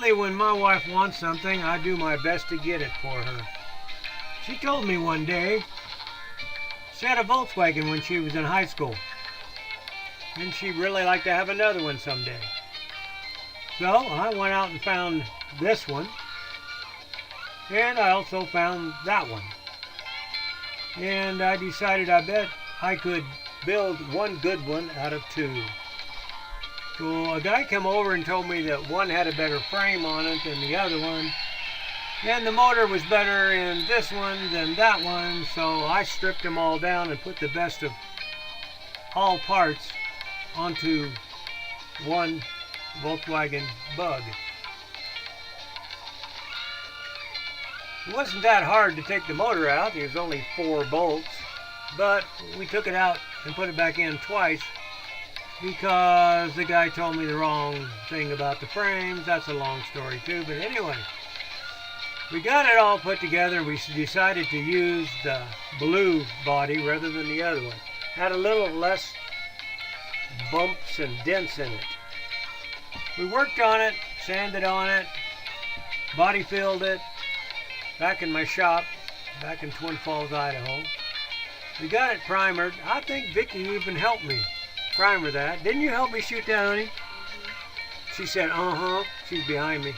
Usually when my wife wants something, I do my best to get it for her. She told me one day she had a Volkswagen when she was in high school, and she'd really like to have another one someday. So I went out and found this one, and I also found that one. And I decided I bet I could build one good one out of two. So a guy came over and told me that one had a better frame on it than the other one, and the motor was better in this one than that one, so I stripped them all down and put the best of all parts onto one Volkswagen Bug. It wasn't that hard to take the motor out. There was only 4 bolts, but we took it out and put it back in twice because the guy told me the wrong thing about the frames. That's a long story too, but anyway, we got it all put together. We decided to use the blue body rather than the other one. Had a little less bumps and dents in it. We worked on it, sanded on it, body filled it, back in my shop, back in Twin Falls, Idaho. We got it primered. I think Vickie even helped me primer that. Didn't you help me shoot that, honey? She said, uh-huh. She's behind me.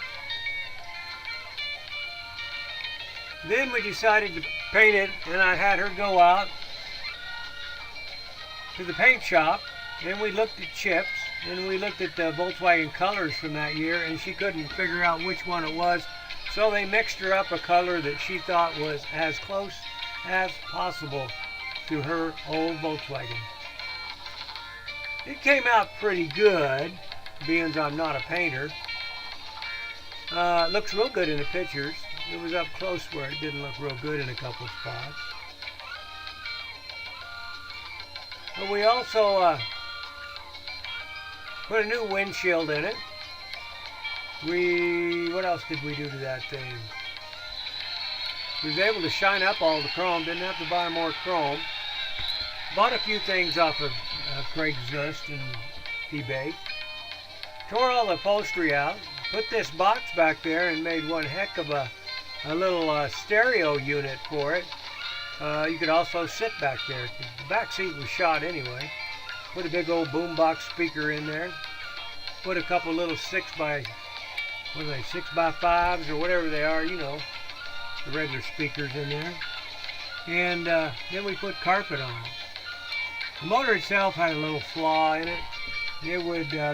Then we decided to paint it, and I had her go out to the paint shop, and we looked at chips, and we looked at the Volkswagen colors from that year, and she couldn't figure out which one it was, so they mixed her up a color that she thought was as close as possible to her old Volkswagen. It came out pretty good, being I'm not a painter. It looks real good in the pictures. It was up close where it didn't look real good in a couple spots. But we also put a new windshield in it. What else did we do to that thing? We was able to shine up all the chrome, didn't have to buy more chrome. Bought a few things off of Craigslist and eBay. Tore all the upholstery out, put this box back there and made one heck of a little stereo unit for it. You could also sit back there. The back seat was shot anyway. Put a big old boombox speaker in there. Put a couple little 6x5s or whatever they are, you know, the regular speakers in there. And then we put carpet on it. The motor itself had a little flaw in it.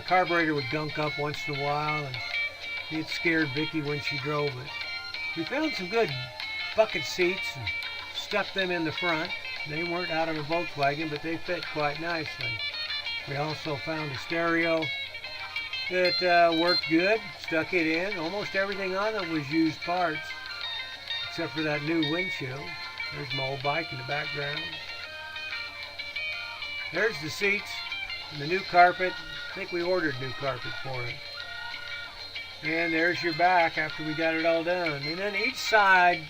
Carburetor would gunk up once in a while, and it scared Vickie when she drove it. We found some good bucket seats and stuck them in the front. They weren't out of a Volkswagen, but they fit quite nicely. We also found a stereo that worked good, stuck it in. Almost everything on it was used parts, except for that new windshield. There's my old bike in the background. There's the seats and the new carpet. I think we ordered new carpet for it. And there's your back after we got it all done. And then each side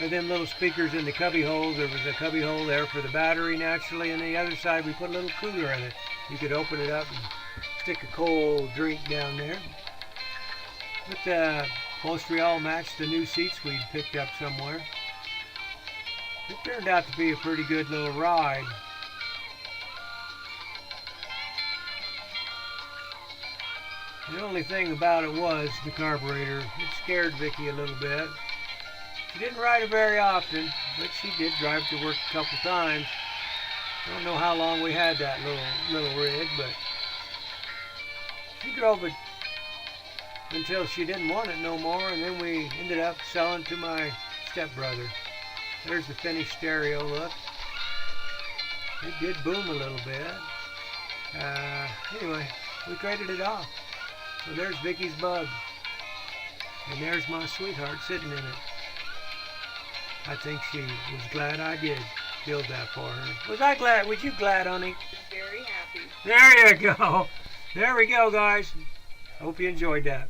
of them little speakers in the cubby holes, there was a cubby hole there for the battery naturally, and the other side we put a little cooler in it. You could open it up and stick a cold drink down there. But the upholstery all matched the new seats we'd picked up somewhere. It turned out to be a pretty good little ride. The only thing about it was the carburetor. It scared Vickie a little bit. She didn't ride it very often, but she did drive to work a couple times. I don't know how long we had that little rig, but she drove it until she didn't want it no more, and then we ended up selling to my stepbrother. There's the finished stereo look. It did boom a little bit. Anyway, we traded it off. So there's Vickie's Bug. And there's my sweetheart sitting in it. I think she was glad I did build that for her. Was I glad? Was you glad, honey? Very happy. There you go. There we go, guys. Hope you enjoyed that.